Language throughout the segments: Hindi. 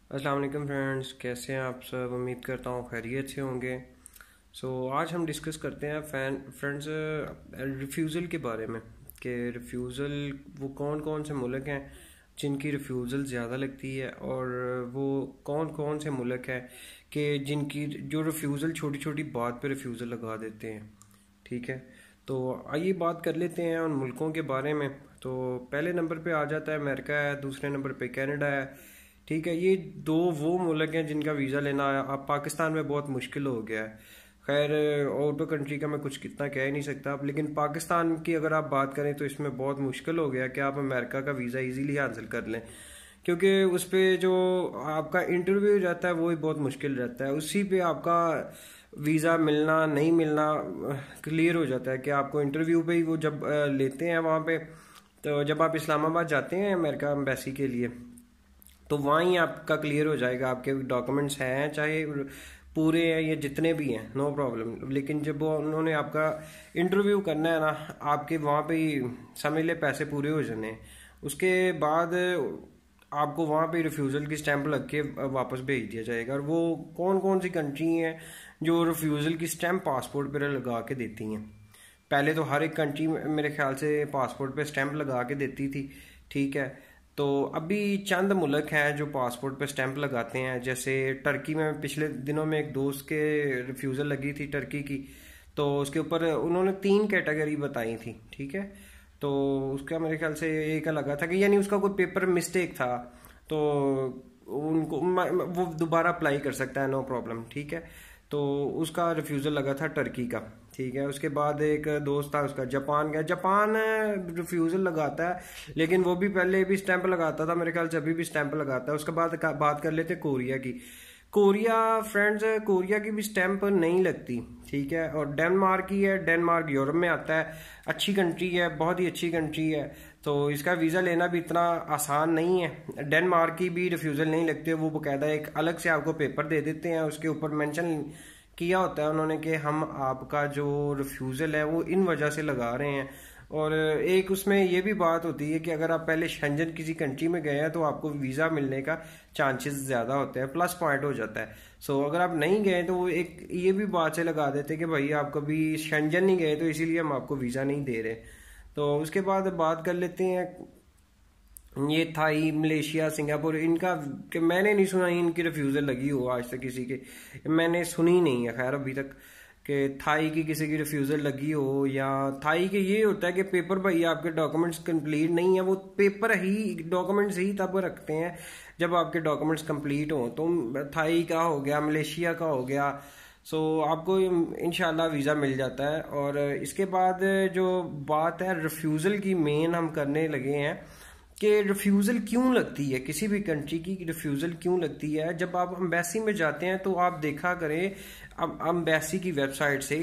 अस्सलाम वालेकुम फ्रेंड्स, कैसे हैं आप सब। उम्मीद करता हूँ खैरियत से होंगे। आज हम डिस्कस करते हैं फ्रेंड्स रिफ्यूज़ल के बारे में कि रिफ्यूज़ल वो कौन कौन से मुल्क हैं जिनकी रिफ्यूज़ल ज़्यादा लगती है, और वो कौन कौन से मुल्क हैं कि जिनकी जो रिफ्यूज़ल छोटी छोटी बात पे रिफ्यूज़ल लगा देते हैं। ठीक है, तो आइए बात कर लेते हैं उन मुल्कों के बारे में। तो पहले नंबर पे आ जाता है अमेरिका है, दूसरे नंबर पे कनाडा है। ठीक है, ये दो वो मुल्क हैं जिनका वीज़ा लेना अब पाकिस्तान में बहुत मुश्किल हो गया है। खैर, आउट ऑफ कंट्री का मैं कुछ कितना कह ही नहीं सकता, लेकिन पाकिस्तान की अगर आप बात करें तो इसमें बहुत मुश्किल हो गया कि आप अमेरिका का वीज़ा इजीली हासिल कर लें, क्योंकि उस पर जो आपका इंटरव्यू रहता है वो ही बहुत मुश्किल रहता है। उसी पे आपका वीज़ा मिलना नहीं मिलना क्लियर हो जाता है कि आपको इंटरव्यू पे ही वो जब लेते हैं वहाँ पे। तो जब आप इस्लामाबाद जाते हैं अमेरिका एम्बेसी के लिए, तो वहाँ ही आपका क्लियर हो जाएगा आपके डॉक्यूमेंट्स हैं चाहे पूरे हैं या जितने भी हैं, नो प्रॉब्लम। लेकिन जब वो उन्होंने आपका इंटरव्यू करना है ना, आपके वहाँ पे ही समझ ले पैसे पूरे हो जाने हैं। उसके बाद आपको वहाँ पे रिफ्यूज़ल की स्टैंप लग के वापस भेज दिया जाएगा। और वो कौन कौन सी कंट्री हैं जो रिफ्यूज़ल की स्टैंप पासपोर्ट पर लगा के देती हैं। पहले तो हर एक कंट्री मेरे ख्याल से पासपोर्ट पे स्टैंप लगा के देती थी। ठीक है, तो अभी चंद मुल्क हैं जो पासपोर्ट पे स्टैंप लगाते हैं। जैसे टर्की में पिछले दिनों में एक दोस्त के रिफ्यूज़ल लगी थी टर्की की, तो उसके ऊपर उन्होंने 3 कैटेगरी बताई थी। ठीक है, तो उसका मेरे ख्याल से एक लगा था कि यानी उसका कोई पेपर मिस्टेक था, तो उनको वो दोबारा अप्लाई कर सकता है, नो प्रॉब्लम। ठीक है, तो उसका रिफ्यूज़ल लगा था टर्की का। ठीक है, उसके बाद एक दोस्त था उसका जापान का। जापान रिफ्यूज़ल लगाता है, लेकिन वो भी पहले भी स्टैंप लगाता था, मेरे ख्याल से अभी भी स्टैंप लगाता है। उसके बाद बात कर लेते कोरिया की। कोरिया फ्रेंड्स, कोरिया की भी स्टैंप नहीं लगती। ठीक है, और डेनमार्क की है। डेनमार्क यूरोप में आता है, अच्छी कंट्री है, बहुत ही अच्छी कंट्री है। तो इसका वीज़ा लेना भी इतना आसान नहीं है। डेनमार्क की भी रिफ्यूज़ल नहीं लगती, वो बकायदा एक अलग से आपको पेपर दे देते हैं, उसके ऊपर मेंशन किया होता है उन्होंने कि हम आपका जो रिफ्यूज़ल है वो इन वजह से लगा रहे हैं। और एक उसमें ये भी बात होती है कि अगर आप पहले शेंजन किसी कंट्री में गए हैं तो आपको वीज़ा मिलने का चांसेस ज़्यादा होते हैं, प्लस पॉइंट हो जाता है। अगर आप नहीं गए तो वो एक ये भी बात से लगा देते हैं कि भाई आप कभी शेंजन नहीं गए तो इसीलिए हम आपको वीज़ा नहीं दे रहे। तो उसके बाद बात कर लेते हैं ये थाई, मलेशिया, सिंगापुर, इनका कि मैंने नहीं सुना इनकी रिफ्यूज़ल लगी हो आज तक किसी के, मैंने सुनी नहीं है खैर अभी तक कि थाई की किसी की रिफ्यूज़ल लगी हो। या थाई के ये होता है कि पेपर भाई आपके डॉक्यूमेंट्स कंप्लीट नहीं है, वो पेपर ही डॉक्यूमेंट्स ही तब रखते हैं जब आपके डॉक्यूमेंट्स कंप्लीट हों। तो थाई का हो गया, मलेशिया का हो गया, आपको इंशाल्लाह वीज़ा मिल जाता है। और इसके बाद जो बात है रिफ्यूज़ल की मेन हम करने लगे हैं कि रिफ्यूज़ल क्यों लगती है, किसी भी कंट्री की रिफ्यूज़ल क्यों लगती है। जब आप अम्बेसी में जाते हैं तो आप देखा करें, अब अम्बेसी की वेबसाइट से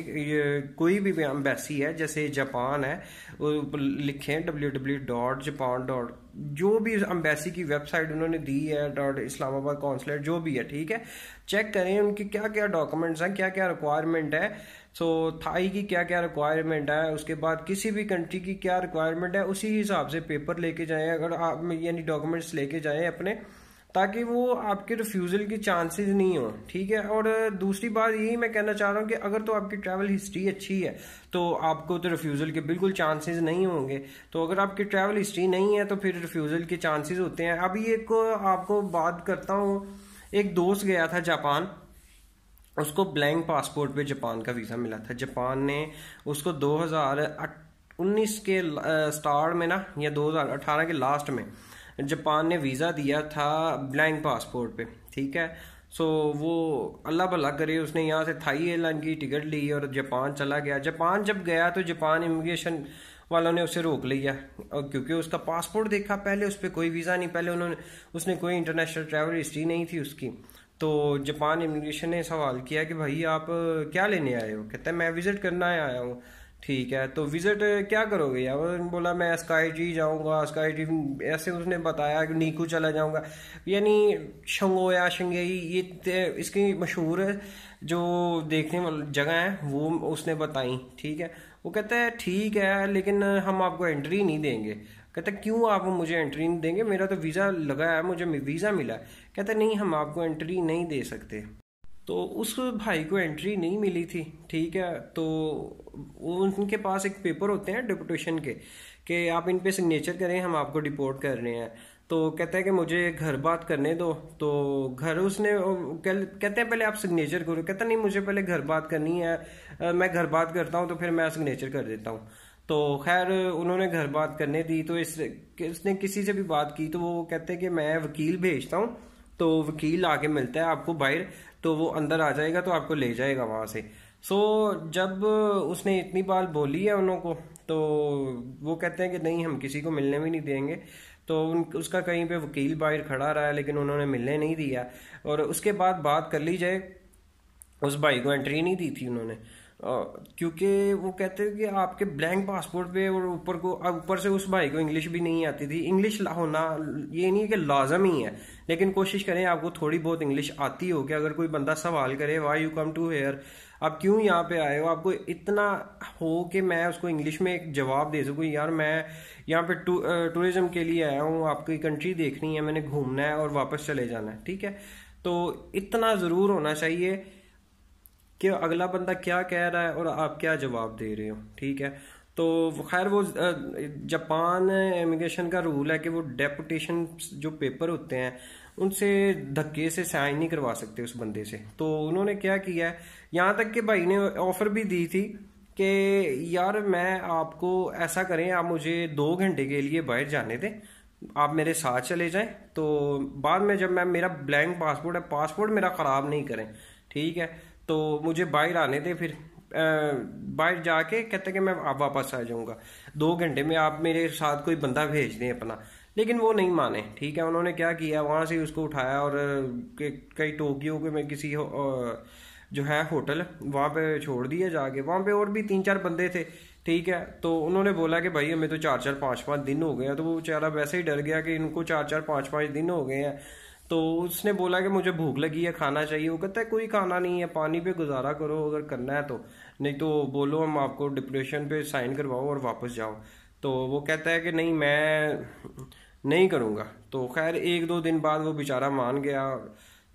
कोई भी अम्बेसी है, जैसे जापान है, वो लिखें www.japan. जो भी अम्बेसी की वेबसाइट उन्होंने दी है .इस्लामाबाद कौंसलेट जो भी है, ठीक है, चेक करें उनके क्या क्या डॉक्यूमेंट्स हैं, क्या क्या रिक्वायरमेंट है। थाई की क्या क्या रिक्वायरमेंट है, उसके बाद किसी भी कंट्री की क्या रिक्वायरमेंट है, उसी हिसाब से पेपर लेके जाएं, अगर आप यानी डॉक्यूमेंट्स लेके जाएं अपने, ताकि वो आपके रिफ्यूज़ल के चांसेस नहीं हो। ठीक है, और दूसरी बात यही मैं कहना चाह रहा हूँ कि अगर तो आपकी ट्रैवल हिस्ट्री अच्छी है तो आपको तो रिफ्यूज़ल के बिल्कुल चांसेस नहीं होंगे। तो अगर आपकी ट्रैवल हिस्ट्री नहीं है तो फिर रिफ्यूज़ल के चांसेस होते हैं। अभी एक आपको बात करता हूँ, एक दोस्त गया था जापान, उसको ब्लैंक पासपोर्ट पे जापान का वीज़ा मिला था। जापान ने उसको 2019 के स्टार्ट में ना, या 2018 के लास्ट में जापान ने वीज़ा दिया था ब्लैंक पासपोर्ट पे। ठीक है, वो अल्लाह भला करे, उसने यहाँ से थाई एयरलाइन की टिकट ली और जापान चला गया। जापान जब गया तो जापान इमिग्रेशन वालों ने उसे रोक लिया, और क्योंकि उसका पासपोर्ट देखा पहले, उस पर कोई वीज़ा नहीं, पहले उसने कोई इंटरनेशनल ट्रैवल हिस्ट्री नहीं थी उसकी। तो जापान इमिग्रेशन ने सवाल किया कि भाई आप क्या लेने आए हो, कहते हैं मैं विजिट करना आया हूँ। ठीक है, तो विजिट क्या करोगे यार, बोला मैं स्काई ट्री जाऊंगा, स्काई ट्री ऐसे उसने बताया कि नीकू चला जाऊंगा, यानी शंगोया शंगेई ये इसकी मशहूर जो देखने वाली जगह है वो उसने बताई। ठीक है, वो कहता है ठीक है लेकिन हम आपको एंट्री नहीं देंगे। कहता है क्यों आप मुझे एंट्री नहीं देंगे, मेरा तो वीज़ा लगा है, मुझे वीज़ा मिला है। कहता है नहीं हम आपको एंट्री नहीं दे सकते। तो उस भाई को एंट्री नहीं मिली थी, ठीक है। तो उनके पास एक पेपर होते हैं डिपोटेशन के कि आप इन पे सिग्नेचर करें, हम आपको डिपोर्ट कर रहे हैं। तो कहता है कि मुझे घर बात करने दो। तो घर उसने कहते हैं पहले आप सिग्नेचर करो। कहता नहीं मुझे पहले घर बात करनी है, मैं घर बात करता हूँ तो फिर मैं सिग्नेचर कर देता हूँ। तो खैर उन्होंने घर बात करने दी। तो इसने किसी से भी बात की तो वो कहते हैं कि मैं वकील भेजता हूँ, तो वकील आके मिलता है आपको बाहर, तो वो अंदर आ जाएगा तो आपको ले जाएगा वहां से। सो जब उसने इतनी बात बोली है उनको, तो वो कहते हैं कि नहीं हम किसी को मिलने भी नहीं देंगे। तो उसका कहीं पे वकील बाहर खड़ा रहा है लेकिन उन्होंने मिलने नहीं दिया। और उसके बाद बात कर ली जाए, उस भाई को एंट्री नहीं दी थी उन्होंने, क्योंकि वो कहते हैं कि आपके ब्लैंक पासपोर्ट पे, और ऊपर से उस भाई को इंग्लिश भी नहीं आती थी। इंग्लिश होना ये नहीं कि लाजम ही है, लेकिन कोशिश करें आपको थोड़ी बहुत इंग्लिश आती हो कि अगर कोई बंदा सवाल करे why you come to here, आप क्यों यहाँ पे आए हो, आपको इतना हो कि मैं उसको इंग्लिश में एक जवाब दे सकूँ, यार मैं यहाँ पे टूरिज्म के लिए आया हूँ, आपकी कंट्री देखनी है, मैंने घूमना है और वापस चले जाना है, ठीक है। तो इतना ज़रूर होना चाहिए कि अगला बंदा क्या कह रहा है और आप क्या जवाब दे रहे हो, ठीक है। तो खैर वो जापान इमिग्रेशन का रूल है कि वो डेपुटेशन जो पेपर होते हैं उनसे धक्के से साइन नहीं करवा सकते उस बंदे से। तो उन्होंने क्या किया है, यहाँ तक कि भाई ने ऑफर भी दी थी कि यार मैं आपको ऐसा करें, आप मुझे 2 घंटे के लिए बाहर जाने दें, आप मेरे साथ चले जाएं, तो बाद में जब मैं मेरा ब्लैंक पासपोर्ट है, पासपोर्ट मेरा ख़राब नहीं करें, ठीक है। तो मुझे बाहर आने दें, फिर बाहर जाके कहते कि मैं आप वापस आ जाऊंगा 2 घंटे में, आप मेरे साथ कोई बंदा भेज दें अपना। लेकिन वो नहीं माने, ठीक है। उन्होंने क्या किया, वहां से उसको उठाया और कई टोक्यो के में किसी जो है होटल वहां पे छोड़ दिया जाके। वहां पे और भी 3-4 बंदे थे, ठीक है। तो उन्होंने बोला कि भाई हमें तो 4-4 5-5 दिन हो गए हैं। तो वो बेचारा वैसे ही डर गया कि इनको 4-4 5-5 दिन हो गए हैं। तो उसने बोला कि मुझे भूख लगी है, खाना चाहिए। वो कहता है कोई खाना नहीं है, पानी पे गुजारा करो अगर करना है तो, नहीं तो बोलो हम आपको डिप्रेशन पे साइन करवाओ और वापस जाओ। तो वो कहता है कि नहीं मैं नहीं करूँगा। तो खैर 1-2 दिन बाद वो बेचारा मान गया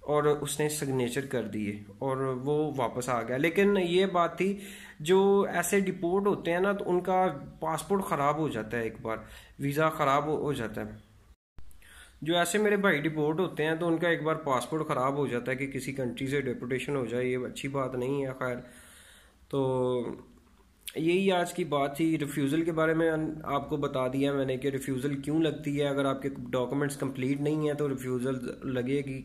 और उसने सिग्नेचर कर दिए और वो वापस आ गया। लेकिन ये बात थी, जो ऐसे डिपोर्ट होते हैं ना तो उनका पासपोर्ट ख़राब हो जाता है, एक बार वीज़ा ख़राब हो जाता है। जो ऐसे मेरे भाई डिपोर्ट होते हैं तो उनका एक बार पासपोर्ट ख़राब हो जाता है कि किसी कंट्री से डिपोर्टेशन हो जाए, ये अच्छी बात नहीं है। खैर तो यही आज की बात थी। रिफ्यूज़ल के बारे में आपको बता दिया मैंने कि रिफ्यूज़ल क्यों लगती है। अगर आपके डॉक्यूमेंट्स कंप्लीट नहीं है तो रिफ्यूज़ल लगेगी,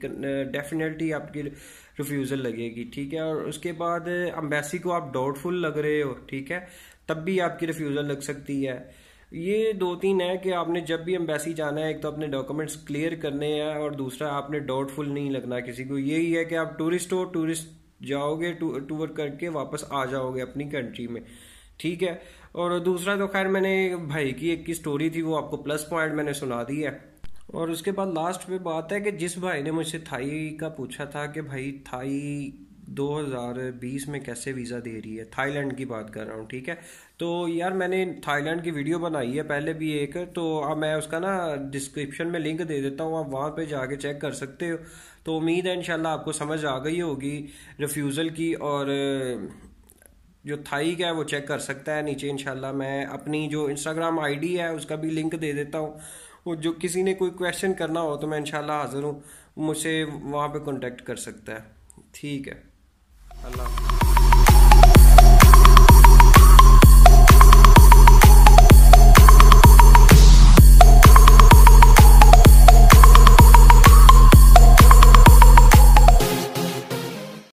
डेफिनेटली आपकी रिफ्यूज़ल लगेगी, ठीक है। और उसके बाद एम्बेसी को आप डाउटफुल लग रहे हो, ठीक है, तब भी आपकी रिफ्यूज़ल लग सकती है। ये 2-3 है कि आपने जब भी एम्बेसी जाना है, एक तो अपने डॉक्यूमेंट्स क्लियर करने हैं और दूसरा आपने डाउटफुल नहीं लगना किसी को। यही है कि आप टूरिस्ट हो, टूरिस्ट जाओगे, टूर करके वापस आ जाओगे अपनी कंट्री में, ठीक है। और दूसरा तो खैर मैंने भाई की एक की स्टोरी थी, वो आपको प्लस पॉइंट मैंने सुना दी है। और उसके बाद लास्ट पे बात है कि जिस भाई ने मुझसे थाई का पूछा था कि भाई थाई 2020 में कैसे वीज़ा दे रही है, थाईलैंड की बात कर रहा हूँ, ठीक है। तो यार मैंने थाईलैंड की वीडियो बनाई है पहले भी एक, तो अब मैं उसका ना डिस्क्रिप्शन में लिंक दे देता हूँ, आप वहाँ पे जाके चेक कर सकते हो। तो उम्मीद है इंशाल्लाह आपको समझ आ गई होगी रिफ्यूज़ल की। और जो थाई का है वो चेक कर सकता है नीचे, इंशाल्लाह मैं अपनी जो इंस्टाग्राम आईडी है उसका भी लिंक दे देता हूँ। वो जो किसी ने कोई क्वेश्चन करना हो तो मैं इंशाल्लाह हाजिर हूँ, मुझसे वहाँ पे कांटेक्ट कर सकता है, ठीक है। अल्लाह।